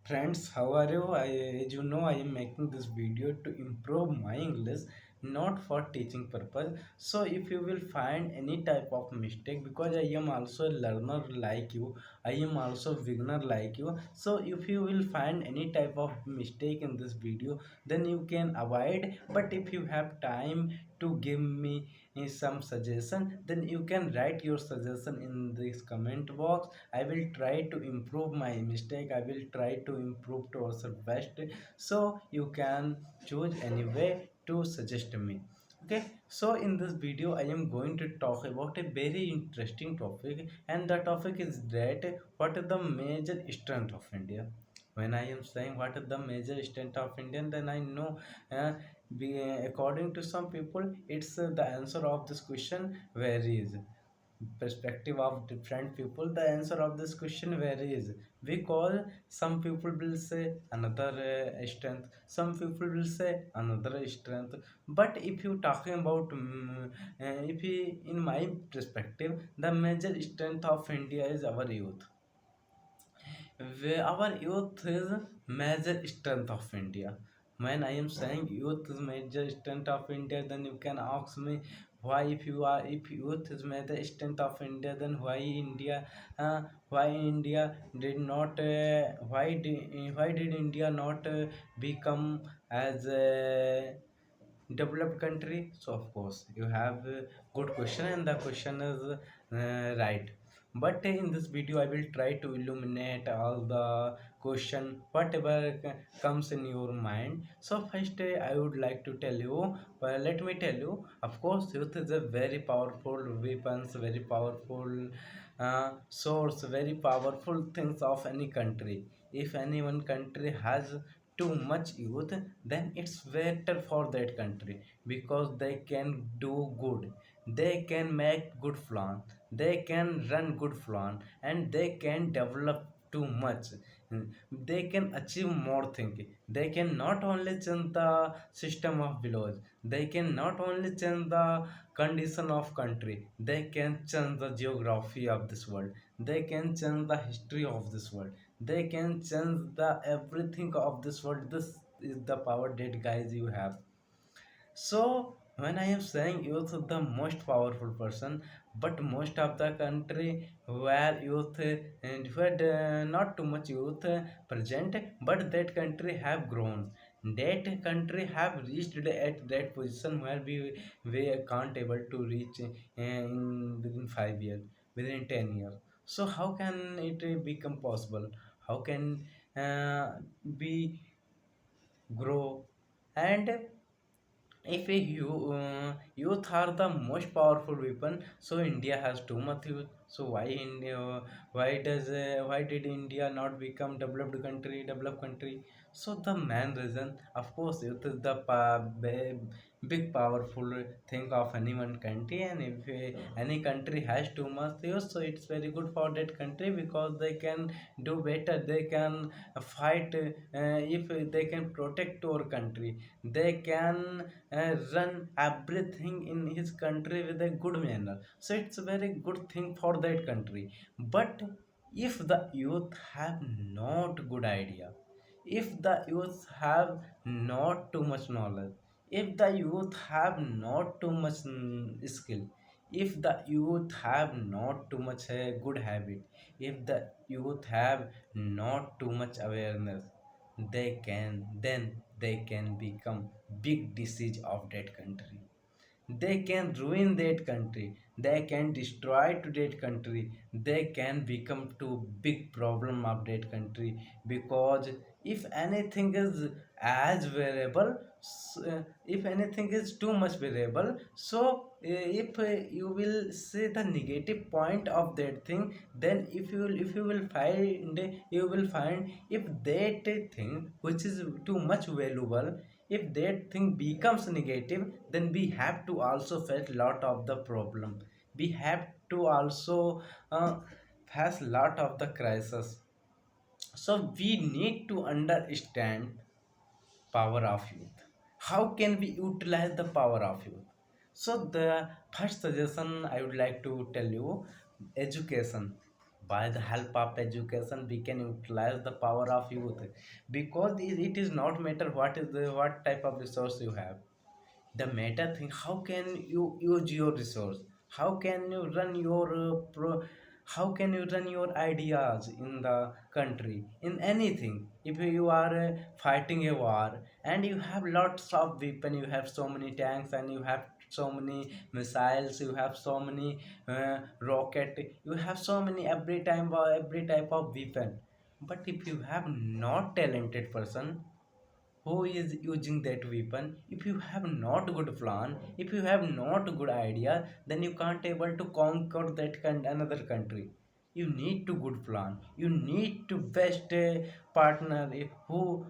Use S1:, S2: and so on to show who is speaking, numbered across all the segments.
S1: Friends, how are you? As you know, I am making this video to improve my English, not for teaching purpose. So, if you will find any type of mistake, because I am also a learner like you, I am also beginner like you. So, if you will find any type of mistake in this video, then you can avoid. But if you have time to give me some suggestion, then you can write your suggestion in this comment box. I will try to improve my mistake. I will try to improve towards the best. So you can choose any way to suggest me. Okay, so in this video I am going to talk about a very interesting topic, and the topic is that what is the major strength of India. When I am saying what is the major strength of India, then I know uh, according to some people it's the answer of this question varies. Perspective of different people, the answer of this question varies, because some people will say another strength, some people will say another strength. But if you talking about if you, in my perspective, the major strength of India is our youth. Where our youth is major strength of India. When I am saying youth is major strength of India, then you can ask me why, if youth is major strength of India, then why India did not why did India not become as a developed country? So of course you have a good question, and the question is right. But in this video I will try to illuminate all the question whatever comes in your mind. So first I would like to tell you, let me tell you, of course youth is a very powerful weapons, very powerful source, very powerful things of any country. If any one country has too much youth, then it's better for that country, because they can do good, they can make good plan, they can run good plan, and they can develop too much. They can achieve more things. They can not only change the system of village, they can not only change the condition of country, they can change the geography of this world, they can change the history of this world, they can change the everything of this world. This is the power that guys you have. So when I am saying youth is the most powerful person, but most of the country where youth and where not too much youth present, but that country have grown. That country have reached at that position where we can't able to reach in within 5 years, within 10 years. So how can it become possible? How can we grow? And if a youth are the most powerful weapon, so India has too much youth. So why India, why did India not become developed country? So the main reason, of course, youth is the big powerful thing of any one country. And if any country has too much youth, so it's very good for that country, because they can do better, they can fight, if they can protect our country, they can run everything in his country with a good manner. So it's a very good thing for that country. But if the youth have not good idea, if the youth have not too much knowledge, if the youth have not too much skill, if the youth have not too much good habit, if the youth have not too much awareness, they can become big disease of that country. They can ruin that country, they can destroy to that country, they can become too big problem of that country. Because if anything is as variable, if anything is too much variable, so if you will see the negative point of that thing, then if you will find, you will find, if that thing which is too much valuable, if that thing becomes negative, then we have to also face lot of the problem, we have to also face lot of the crisis. So we need to understand power of youth. How can we utilize the power of youth? So the first suggestion I would like to tell you, education. by the help of education we can utilize the power of youth, because it is not matter what type of resource you have. The matter thing, how can you use your resource, how can you run your how can you run your ideas in the country in anything. If you are fighting a war and you have lots of weapon, you have so many tanks and you have so many missiles, you have so many rocket, you have so many every type of weapon, but if you have not talented person who is using that weapon, if you have not good plan, if you have not good idea, then you can't able to conquer that another country. You need to good plan, you need to best partner who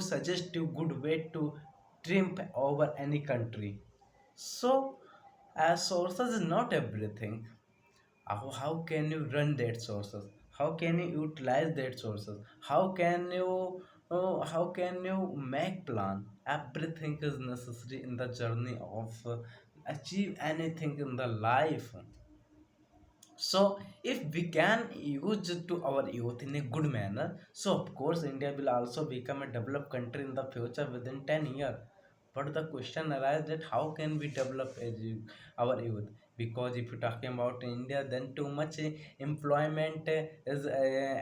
S1: suggest you good way to triumph over any country. So as sources is not everything. How can you run that sources, how can you utilize that sources, how can you make plan. Everything is necessary in the journey of achieve anything in the life. So if we can use it to our youth in a good manner, so of course India will also become a developed country in the future within 10 years. But the question arises that how can we develop our youth? Because if you're talking about India, then too much employment is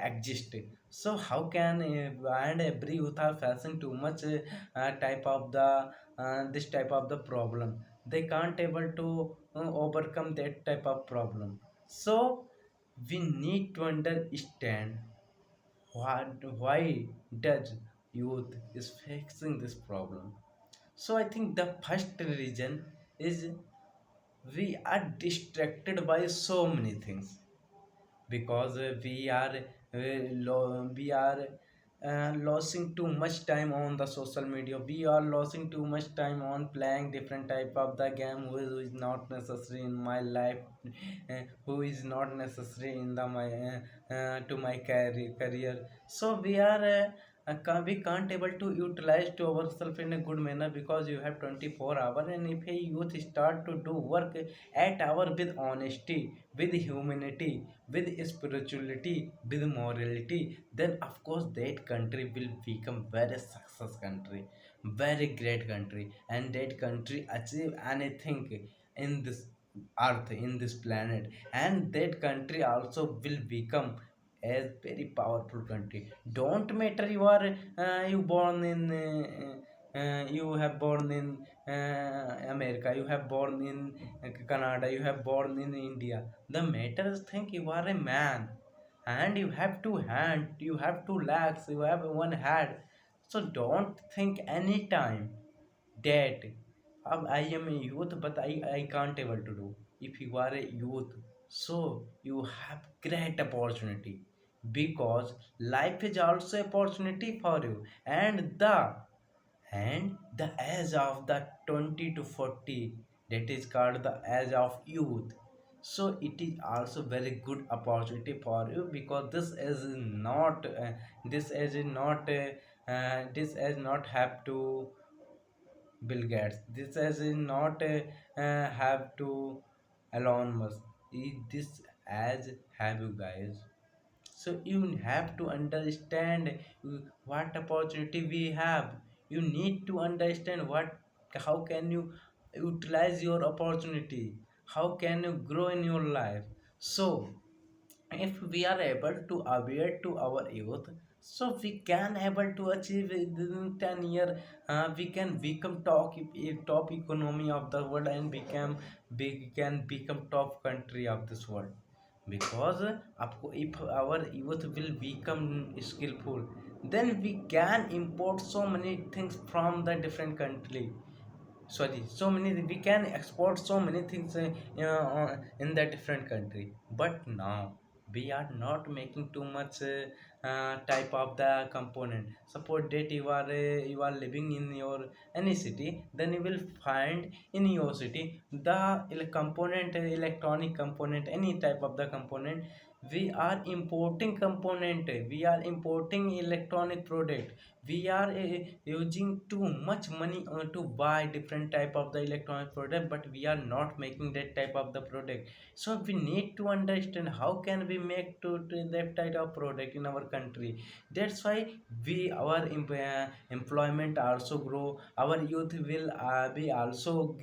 S1: existing. So how can and every youth are facing too much type of the this type of the problem. They can't able to overcome that type of problem. So we need to understand why does youth is facing this problem. So I think the first reason is we are distracted by so many things, because we are losing too much time on the social media, we are losing too much time on playing different type of the game who is not necessary in my life, who is not necessary in the my to my career. So we can't able to utilize to ourselves in a good manner, because you have 24 hour, and if a youth start to do work 8 hour with honesty, with humanity, with spirituality, with morality, then of course that country will become very success country, very great country, and that country achieve anything in this earth, in this planet, and that country also will become a very powerful country. Don't matter you are you born in you have born in America, you have born in Canada, you have born in India. The matter is think you are a man, and you have two hands, you have two legs, you have one head. So don't think any time that I am a youth, but I can't able to do. If you are a youth, so you have great opportunity, because life is also opportunity for you, and the age of the 20 to 40, that is called the age of youth. So it is also very good opportunity for you, because this is not this is not have to Bill Gates. This as in not have to Elon Musk. This as have you guys. So you have to understand what opportunity we have. You need to understand how can you utilize your opportunity. How can you grow in your life. So if we are able to aware to our youth, so we can able to achieve within 10 year, we can become top economy of the world, and become big can become top country of this world. Because if our youth will become skillful, then we can import so many things from the different country. Sorry, so many we can export so many things in the different country. But now we are not making too much type of the component. Suppose that you are living in your any city, then you will find in your city the component, electronic component, any type of the component We are importing component, we are importing electronic product, we are using too much money to buy different type of the electronic product, but we are not making that type of the product. So we need to understand how can we make to that type of product in our country. That's why we our employment also grow, our youth will be also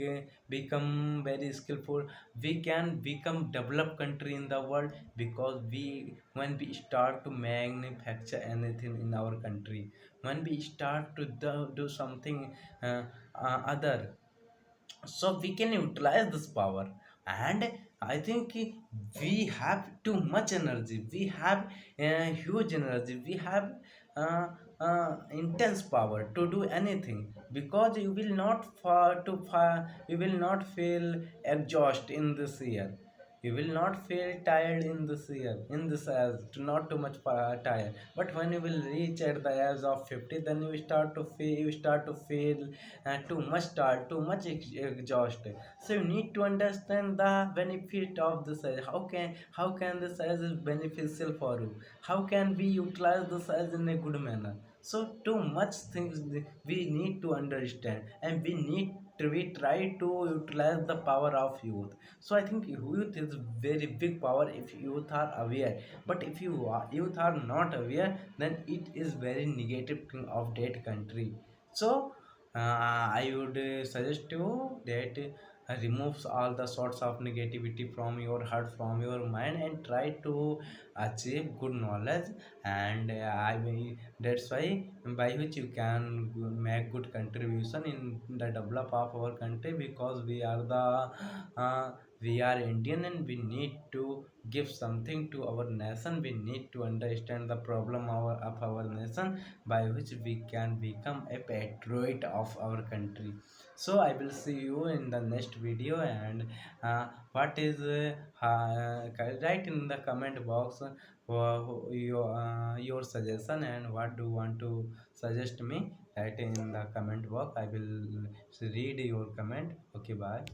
S1: become very skillful. We can become developed country in the world, because we when we start to manufacture anything in our country, when we start to do something other, so we can utilize this power. And I think we have too much energy, we have huge energy, we have intense power to do anything, because you will not you will not feel exhaust in this year, you will not feel tired in this year, in this as to not too much tired. But when you will reach at the age of 50, then you start to feel too much tired, too much exhausted. So you need to understand the benefit of this size. How can this size is beneficial for you? How can we utilize the size in a good manner? So too much things we need to understand, and we try to utilize the power of youth. So I think youth is very big power if youth are aware. But if youth are not aware, then it is very negative thing of that country. So I would suggest you that removes all the sorts of negativity from your heart, from your mind, and try to achieve good knowledge. And that's why by which you can make good contribution in the develop of our country, because we are Indian, and we need to give something to our nation. We need to understand the problem of our nation, by which we can become a patriot of our country. So I will see you in the next video. And what is write in the comment box your suggestion, and what do you want to suggest me. Write in the comment box, I will read your comment. Okay, bye.